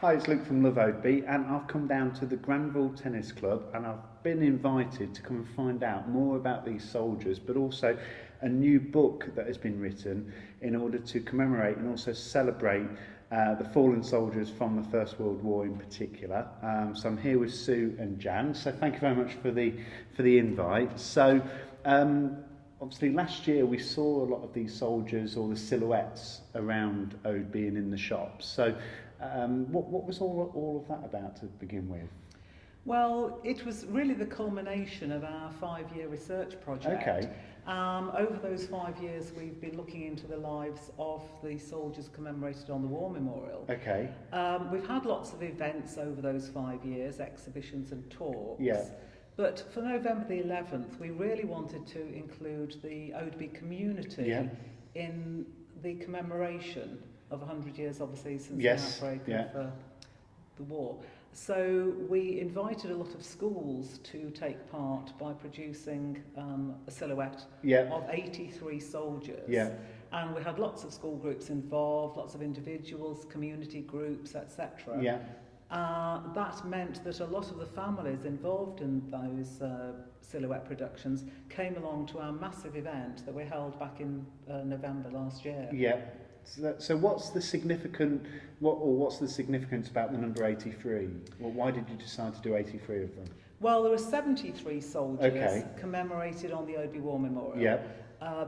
Hi, it's Luke from Love Oadby, and I've come down to the Granville Tennis Club, and I've been invited to come and find out more about these soldiers, but also a new book that has been written in order to commemorate and also celebrate the fallen soldiers from the First World War in particular. So I'm here with Sue and Jan. So thank you very much for the invite. So obviously last year we saw a lot of these soldiers or the silhouettes around Oadby and in the shops. So what was all of that about to begin with? Well, it was really the culmination of our 5-year research project. Okay. Over those 5 years, we've been looking into the lives of the soldiers commemorated on the War Memorial. Okay. We've had lots of events over those 5 years, exhibitions and talks. Yeah. But for November the 11th, we really wanted to include the Oadby community in the commemoration of 100 years, obviously, since the outbreak of the war. So we invited a lot of schools to take part by producing a silhouette of 83 soldiers. Yeah. And we had lots of school groups involved, lots of individuals, community groups, etc. Yeah. That meant that a lot of the families involved in those silhouette productions came along to our massive event that we held back in November last year. Yeah. So what's the significance about the number 83? Well, why did you decide to do 83 of them? Well, there were 73 soldiers commemorated on the Oadby War Memorial. Yeah.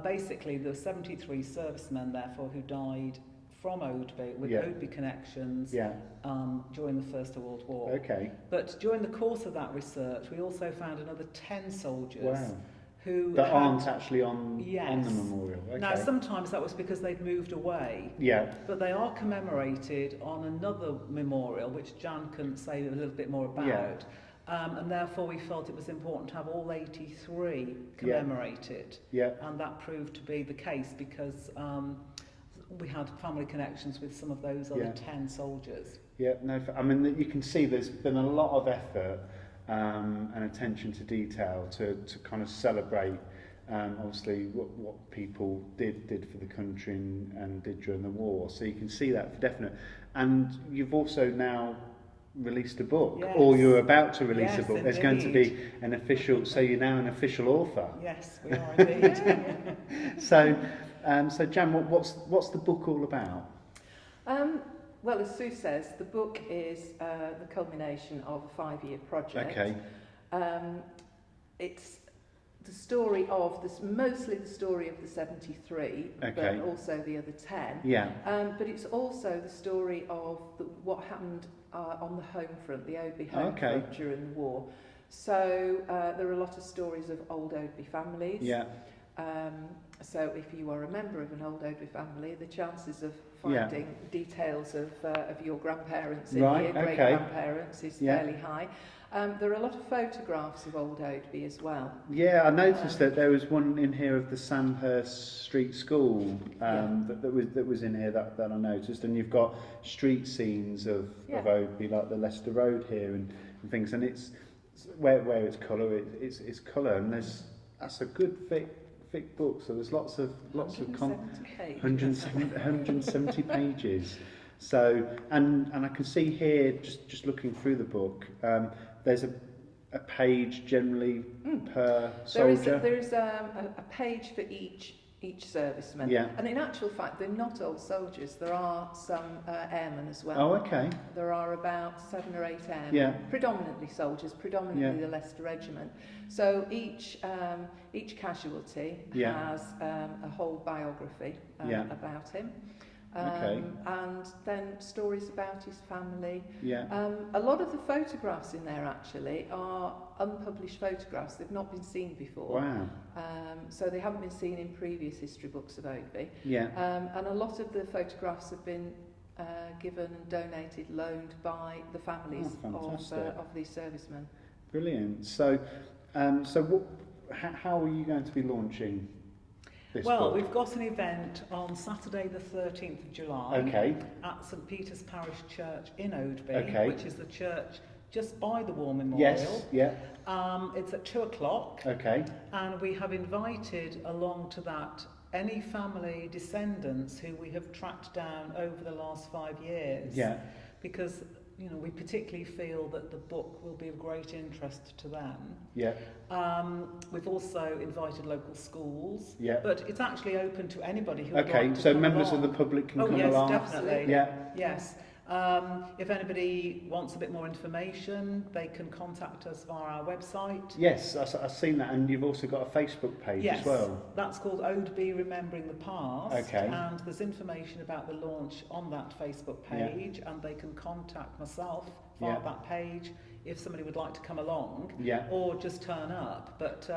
Basically, there were 73 servicemen, therefore, who died from Oadby with Oadby connections during the First World War. Okay. But during the course of that research, we also found another 10 soldiers. Wow. Who aren't actually on the memorial. Okay. Now, sometimes that was because they'd moved away. Yeah. But they are commemorated on another memorial, which Jan can say a little bit more about. Yeah. And therefore we felt it was important to have all 83 commemorated. Yeah. And that proved to be the case because we had family connections with some of those other 10 soldiers. Yeah, no, I mean, you can see there's been a lot of effort and attention to detail to kind of celebrate obviously what people did for the country and did during the war. So you can see that for definite. And you've also now released a book, or you're about to release a book. There's going to be an official, so you're now an official author. Yes, we are indeed. So Jan, what's the book all about? Well, as Sue says, the book is the culmination of a 5-year project. Okay. It's the story of mostly the story of the 73, but also the other 10. Yeah. But it's also the story of what happened on the home front, the Oadby home front during the war. So there are a lot of stories of old Oadby families. Yeah. So if you are a member of an old Oadby family, the chances of finding details of your grandparents in here, great-grandparents, is fairly high. There are a lot of photographs of old Oadby as well. Yeah, I noticed that there was one in here of the Sandhurst Street School that was in here that I noticed, and you've got street scenes of Oadby, like the Leicester Road here and things, and it's where it's colour, it's colour, and that's a good thick book, so there's lots of 170 pages. So and I can see here just looking through the book, there's a page generally per soldier. There is a page for each serviceman. Yeah. And in actual fact, they're not old soldiers. There are some airmen as well. Oh, okay. There are about 7 or 8 airmen, predominantly soldiers, predominantly the Leicester Regiment. So each casualty has a whole biography about him. And then stories about his family. Yeah. A lot of the photographs in there actually are unpublished photographs. They've not been seen before. Wow. So they haven't been seen in previous history books of Oadby. Yeah. And a lot of the photographs have been given and donated, loaned by the families of these servicemen. Brilliant. So, how are you going to be launching this book? We've got an event on Saturday the 13th of July at St Peter's Parish Church in Oadby, which is the church just by the War Memorial. Yes, yeah. It's at 2:00. Okay. And we have invited along to that any family descendants who we have tracked down over the last 5 years. Yeah. Because we particularly feel that the book will be of great interest to them. Yeah. We've also invited local schools. Yeah. But it's actually open to anybody who would like to Okay, so come members along. of the public can come yes, along? Definitely. Yeah. Yes. If anybody wants a bit more information, they can contact us via our website. Yes, I've seen that, and you've also got a Facebook page as well. Yes, that's called Odeby Remembering the Past. Okay. And there's information about the launch on that Facebook page, and they can contact myself via that page if somebody would like to come along or just turn up. But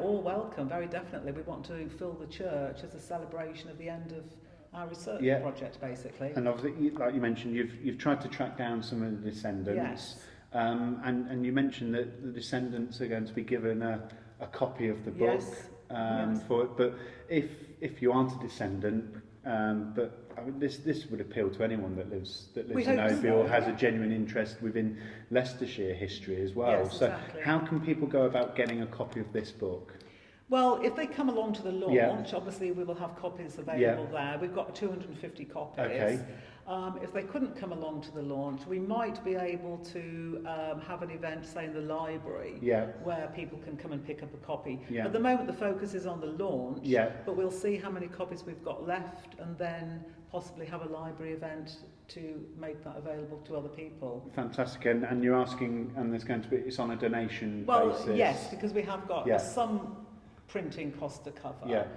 all welcome, very definitely. We want to fill the church as a celebration of the end of our research project, basically. And obviously, like you mentioned, you've tried to track down some of the descendants. Yes. And you mentioned that the descendants are going to be given a copy of the book for it. But if you aren't a descendant, but I mean, this would appeal to anyone that lives in Odeby or has a genuine interest within Leicestershire history as well. Yes, so exactly. how can people go about getting a copy of this book? Well, if they come along to the launch, obviously we will have copies available there. We've got 250 copies. Okay. If they couldn't come along to the launch, we might be able to have an event, say in the library, where people can come and pick up a copy. At the moment, the focus is on the launch, but we'll see how many copies we've got left, and then possibly have a library event to make that available to other people. Fantastic. And you're asking, and there's going to be, it's on a donation basis? Well, yes, because we have got some printing cost to cover.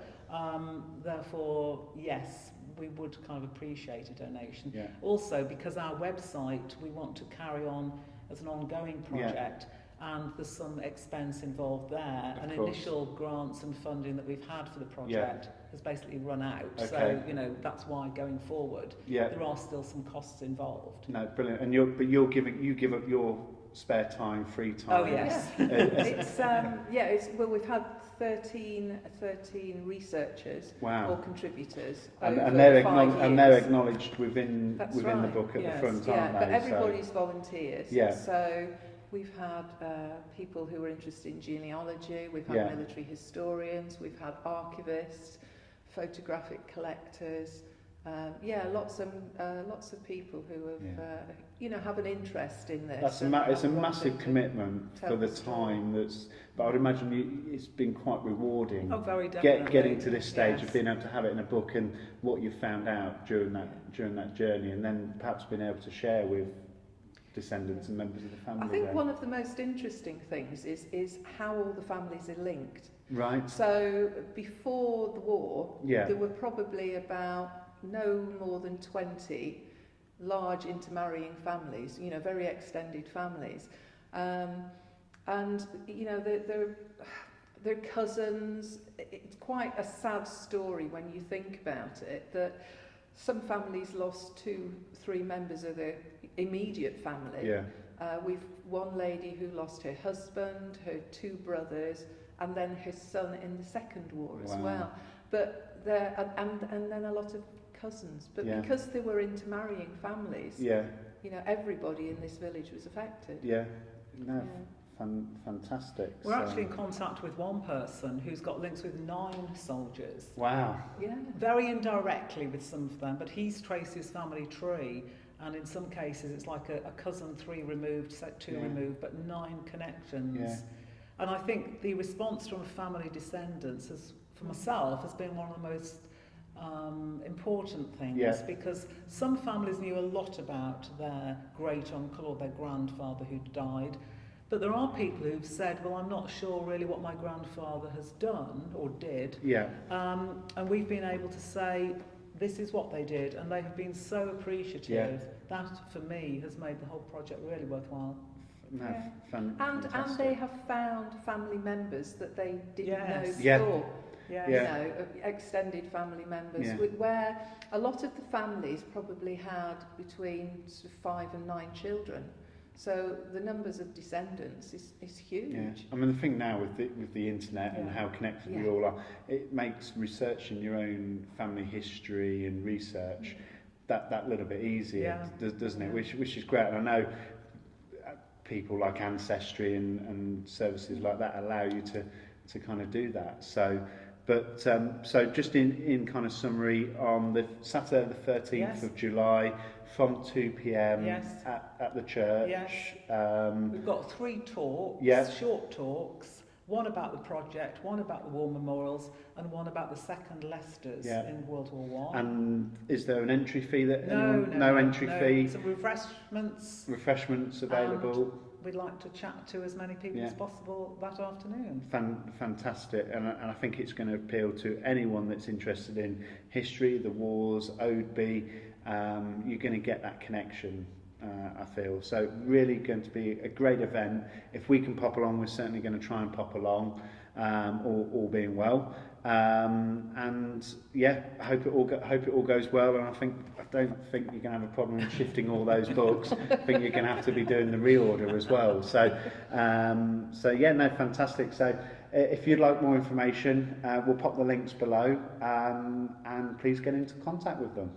Therefore, yes, we would kind of appreciate a donation. Also, because our website we want to carry on as an ongoing project, and there's some expense involved there. And initial grants and funding that we've had for the project has basically run out. So, that's why going forward, there are still some costs involved. No, brilliant. And you give up your spare time, free time. Oh yes. Well, we've had 13 researchers or contributors, and they're acknowledged within the book at the front, aren't they? But everybody's volunteers. So we've had people who are interested in genealogy, we've had military historians, we've had archivists, photographic collectors. Lots of people who have an interest in this. It's a massive commitment for the time. But I would imagine it's been quite rewarding. Oh, very definitely. Getting to this stage of being able to have it in a book and what you found out during that journey, and then perhaps being able to share with descendants and members of the family. I think one of the most interesting things is how all the families are linked. Right. So before the war, there were probably about no more than 20 large intermarrying families, very extended families. And they're cousins. It's quite a sad story when you think about it, that some families lost 2-3 members of their immediate family. We've one lady who lost her husband, her 2 brothers, and then her son in the Second War as well. But and then a lot of cousins. But because they were intermarrying families, everybody in this village was affected. Fantastic. We're actually in contact with one person who's got links with 9 soldiers. Wow. Very indirectly with some of them, but he's traced his family tree, and in some cases it's like a cousin 3 removed, 2 removed, but 9 connections. And I think the response from family descendants, for myself, has been one of the most important things, because some families knew a lot about their great uncle or their grandfather who'd died, but there are people who've said, well, I'm not sure really what my grandfather has done or did, and we've been able to say this is what they did, and they have been so appreciative. That for me has made the whole project really worthwhile. And they have found family members that they didn't know before. Extended family members, where a lot of the families probably had between 5 and 9 children. So the numbers of descendants is huge. I mean, the thing now with the internet and how connected we all are, it makes researching your own family history and research that little bit easier, doesn't it? Which is great. And I know people like Ancestry and services like that allow you to kind of do that. So But so just in kind of summary, on the Saturday the 13th of July from 2 p.m. At the church. We've got 3 talks, short talks, one about the project, one about the war memorials, and one about the second Leicesters in World War I. And is there an entry fee that no entry fee? So refreshments available. We'd like to chat to as many people as possible that afternoon. Fantastic, and I think it's going to appeal to anyone that's interested in history, the wars, Oadby. You're going to get that connection, I feel. So really going to be a great event. If we can pop along, we're certainly going to try and pop along, all being well. And yeah, I hope it all goes well. And I don't think you're going to have a problem in shifting all those books. I think you're going to have to be doing the reorder as well. So yeah, no, fantastic. So if you'd like more information, we'll pop the links below, and please get into contact with them.